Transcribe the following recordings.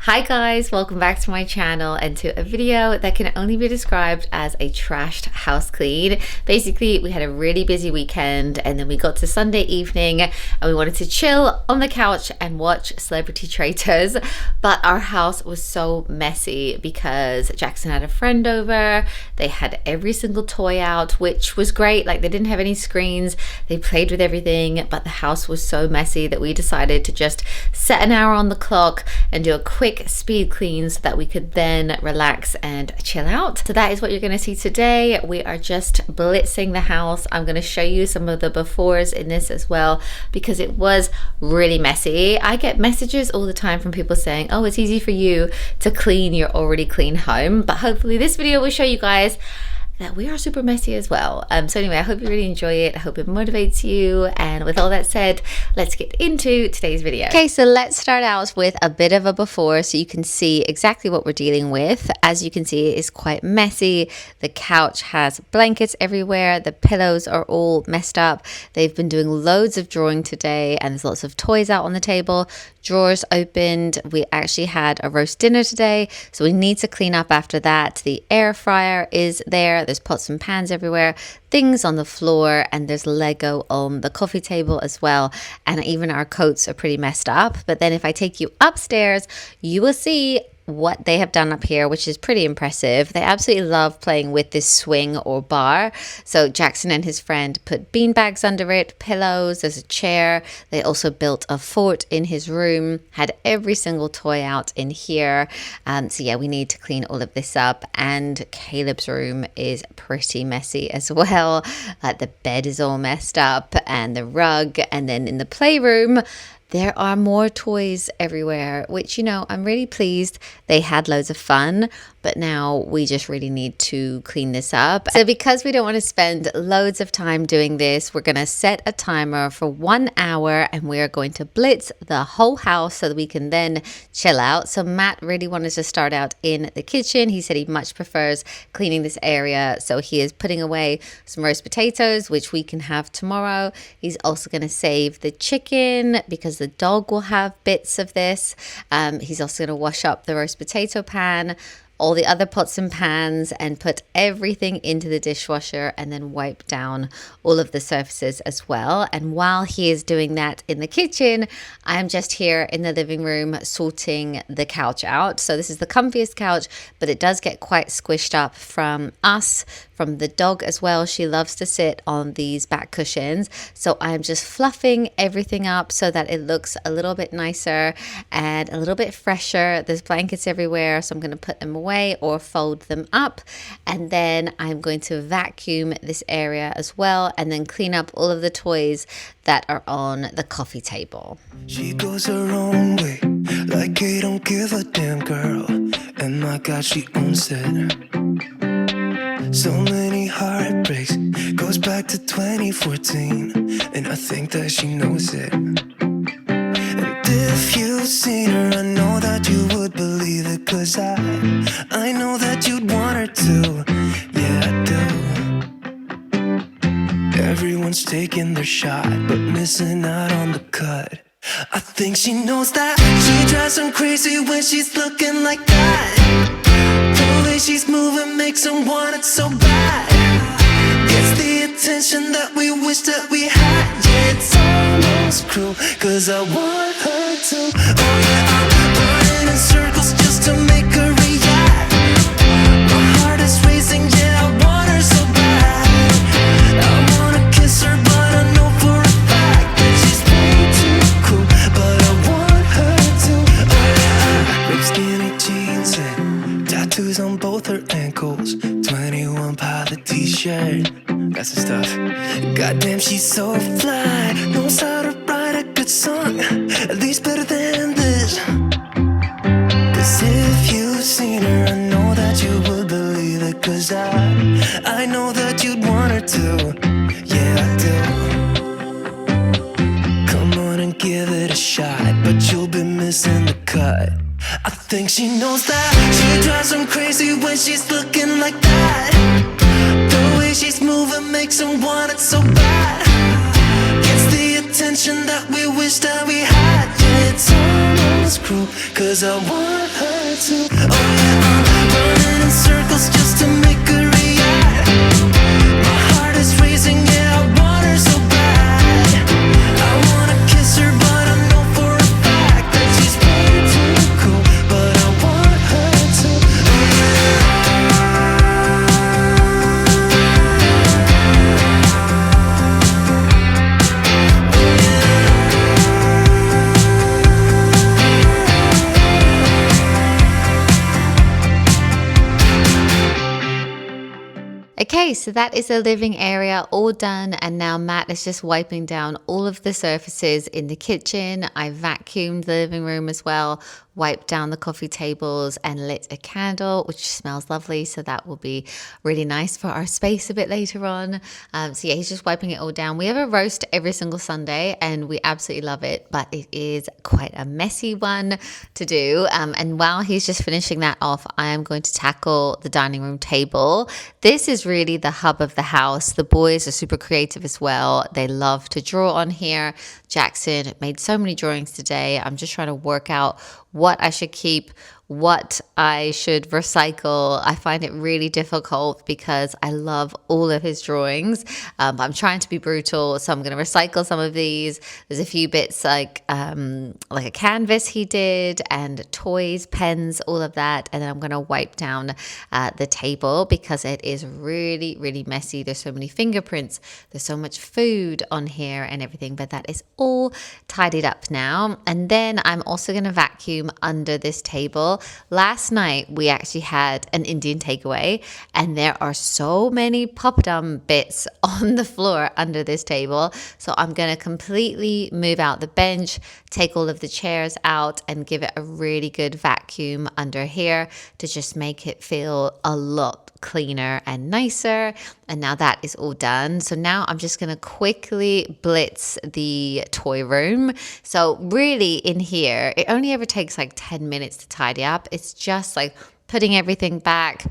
Hi guys, welcome back to my channel and to a video that can only be described as a trashed house clean. Basically, we had a really busy weekend and then we got to Sunday evening and we wanted to chill on the couch and watch Celebrity Traitors, but our house was so messy because Jackson had a friend over. They had every single toy out, which was great. Like, they didn't have any screens, they played with everything, but the house was so messy that we decided to just set an hour on the clock and do a quick speed clean so that we could then relax and chill out. So that is what you're going to see today. We are just blitzing the house. I'm going to show you some of the befores in this as well because it was really messy. I get messages all the time from people saying, oh, it's easy for you to clean your already clean home, but hopefully this video will show you guys that we are super messy as well. So anyway, I hope you really enjoy it. I hope it motivates you. And with all that said, let's get into today's video. Okay, so let's start out with a bit of a before so you can see exactly what we're dealing with. As you can see, it's quite messy. The couch has blankets everywhere. The pillows are all messed up. They've been doing loads of drawing today and there's lots of toys out on the table. Drawers opened. We actually had a roast dinner today, so we need to clean up after that. The air fryer is there. There's pots and pans everywhere, things on the floor, and there's Lego on the coffee table as well. And even our coats are pretty messed up. But then if I take you upstairs, you will see what they have done up here, which is pretty impressive. They absolutely love playing with this swing or bar. So Jackson and his friend put bean bags under it, pillows, there's a chair. They also built a fort in his room, had every single toy out in here. So yeah, we need to clean all of this up. And Caleb's room is pretty messy as well. The bed is all messed up and the rug. And then in the playroom, there are more toys everywhere, which, you know, I'm really pleased. They had loads of fun, but now we just really need to clean this up. So because we don't want to spend loads of time doing this, we're going to set a timer for 1 hour and we're going to blitz the whole house so that we can then chill out. So Matt really wanted to start out in the kitchen. He said he much prefers cleaning this area. So he is putting away some roast potatoes, which we can have tomorrow. He's also going to save the chicken because the dog will have bits of this. He's also going to wash up the roast potato pan, all the other pots and pans, and put everything into the dishwasher and then wipe down all of the surfaces as well. And while he is doing that in the kitchen, I am just here in the living room sorting the couch out. So this is the comfiest couch, but it does get quite squished up from us, from the dog as well. She loves to sit on these back cushions. So I'm just fluffing everything up so that it looks a little bit nicer and a little bit fresher. There's blankets everywhere, so I'm going to put them away or fold them up. And then I'm going to vacuum this area as well and then clean up all of the toys that are on the coffee table. She goes her own way, like I don't give a damn girl. And my God, she owns it. So many heartbreaks, goes back to 2014, and I think that she knows it. And if you've seen her, I know that you would believe it, 'cause I know that you'd want her to. Yeah, I do. Everyone's taking their shot, but missing out on the cut. I think she knows that. She drives them crazy when she's looking like that. The way she's moving makes them want it so bad. It's the attention that we wish that we had. Yeah, it's almost cruel, 'cause I want her to. Oh yeah, I'm running in circles just to make her react. My heart is racing, yeah, I want her so bad. I wanna kiss her, but I know for a fact that she's way too cool. But I want her to. Oh yeah, ripped skinny jeans and tattoos on both her ankles. 21 Pilot t-shirt, that's the stuff. Goddamn, she's so fly. Knows how to write a good song, at least better than this. 'Cause if you've seen her, I know that you would believe it. 'Cause I know that you'd want her to. Yeah, I do. Come on and give it a shot, but you'll be missing the cut. I think she knows that. She drives them crazy when she's looking like that. The way she's moving makes them want it so bad. Gets the attention that we wish that we had. Yeah, it's almost feels cruel, cause I want her to. Oh yeah, I'm running in circles just to make her react. My heart is racing, yeah, I want her so bad. I wanna kiss her, but I know for a fact that she's way too cool, but I want her to. Oh yeah. Okay, so that is the living area all done, and now Matt is just wiping down all of the surfaces in the kitchen. I vacuumed the living room as well, wiped down the coffee tables and lit a candle, which smells lovely, so that will be really nice for our space a bit later on. So yeah, he's just wiping it all down. We have a roast every single Sunday and we absolutely love it, but it is quite a messy one to do. And while he's just finishing that off, I am going to tackle the dining room table. This is really the hub of the house. The boys are super creative as well. They love to draw on here. Jackson made so many drawings today. I'm just trying to work out what I should keep, what I should recycle. I find it really difficult because I love all of his drawings. I'm trying to be brutal, so I'm going to recycle some of these. There's a few bits like a canvas he did, and toys, pens, all of that. And then I'm going to wipe down the table because it is really, really messy. There's so many fingerprints. There's so much food on here and everything, but that is all tidied up now. And then I'm also going to vacuum under this table. Last night we actually had an Indian takeaway, and there are so many poppadom bits on the floor under this table. So I'm going to completely move out the bench, take all of the chairs out, and give it a really good vacuum under here to just make it feel a lot cleaner and nicer. And now that is all done. So now I'm just going to quickly blitz the toy room. So really in here, it only ever takes like 10 minutes to tidy up. It's just like putting everything back,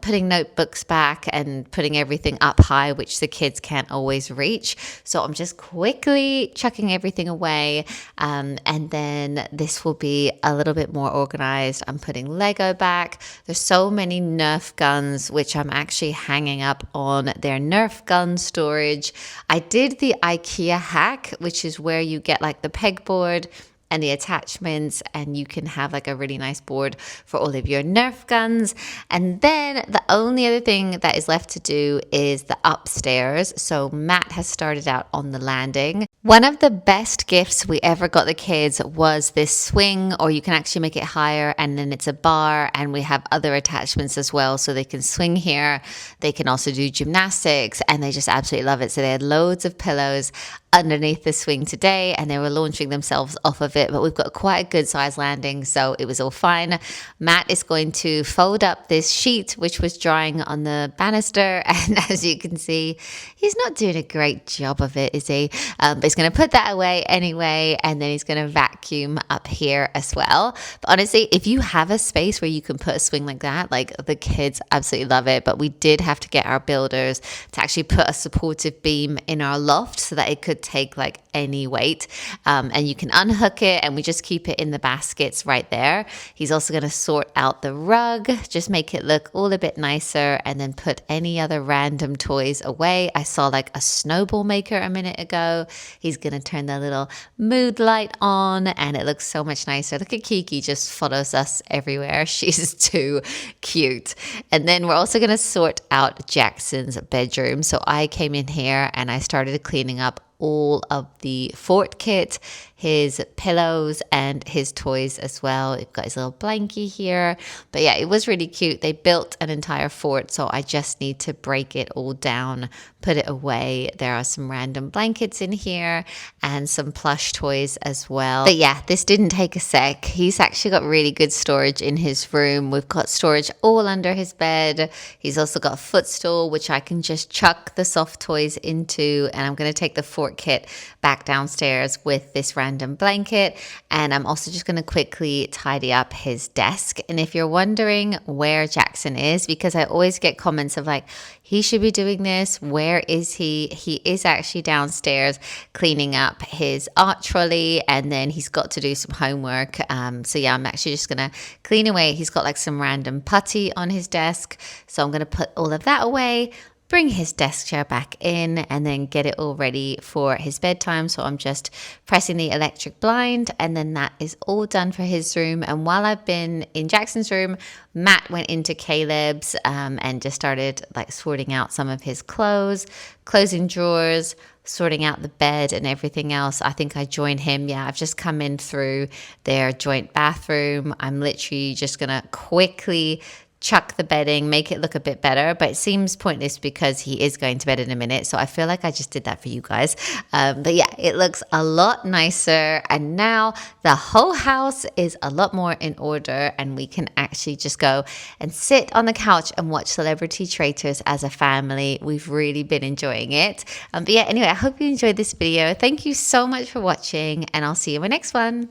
putting notebooks back, and putting everything up high, which the kids can't always reach. So I'm just quickly chucking everything away, and then this will be a little bit more organized. I'm putting Lego back. There's so many Nerf guns, which I'm actually hanging up on their Nerf gun storage. I did the IKEA hack, which is where you get like the pegboard and the attachments, and you can have like a really nice board for all of your Nerf guns. And then the only other thing that is left to do is the upstairs. So Matt has started out on the landing. One of the best gifts we ever got the kids was this swing, or you can actually make it higher, and then it's a bar, and we have other attachments as well, so they can swing here. They can also do gymnastics, and they just absolutely love it. So they had loads of pillows underneath the swing today, and they were launching themselves off of it, but we've got quite a good size landing, so it was all fine. Matt is going to fold up this sheet which was drying on the banister, and as you can see, he's not doing a great job of it, is he? But he's going to put that away anyway, and then he's going to vacuum up here as well. But honestly, if you have a space where you can put a swing like that, like the kids absolutely love it. But we did have to get our builders to actually put a supportive beam in our loft so that it could take like any weight, and you can unhook it, and we just keep it in the baskets right there. He's also going to sort out the rug, just make it look all a bit nicer, and then put any other random toys away. I saw like a snowball maker a minute ago. He's going to turn the little mood light on, and it looks so much nicer. Look at Kiki, just follows us everywhere. She's too cute. And then we're also going to sort out Jackson's bedroom. So I came in here and I started cleaning up all of the fort kit, his pillows, and his toys as well. We've got his little blankie here. But yeah, it was really cute. They built an entire fort, so I just need to break it all down, put it away. There are some random blankets in here and some plush toys as well. But yeah, this didn't take a sec. He's actually got really good storage in his room. We've got storage all under his bed. He's also got a footstool, which I can just chuck the soft toys into, and I'm going to take the fort kit back downstairs with this random random blanket, and I'm also just going to quickly tidy up his desk. And if you're wondering where Jackson is, because I always get comments of like, he should be doing this, where is he? He is actually downstairs cleaning up his art trolley, and then he's got to do some homework. So yeah, I'm actually just gonna clean away. He's got like some random putty on his desk, so I'm gonna put all of that away, bring his desk chair back in, and then get it all ready for his bedtime. So I'm just pressing the electric blind, and then that is all done for his room. And while I've been in Jackson's room, Matt went into Caleb's and just started like sorting out some of his clothes, closing drawers, sorting out the bed and everything else. I think I joined him. Yeah, I've just come in through their joint bathroom. I'm literally just gonna quickly chuck the bedding, make it look a bit better, but it seems pointless because he is going to bed in a minute. So I feel like I just did that for you guys. But yeah, it looks a lot nicer. And now the whole house is a lot more in order, and we can actually just go and sit on the couch and watch Celebrity Traitors as a family. We've really been enjoying it. But yeah, anyway, I hope you enjoyed this video. Thank you so much for watching, and I'll see you in my next one.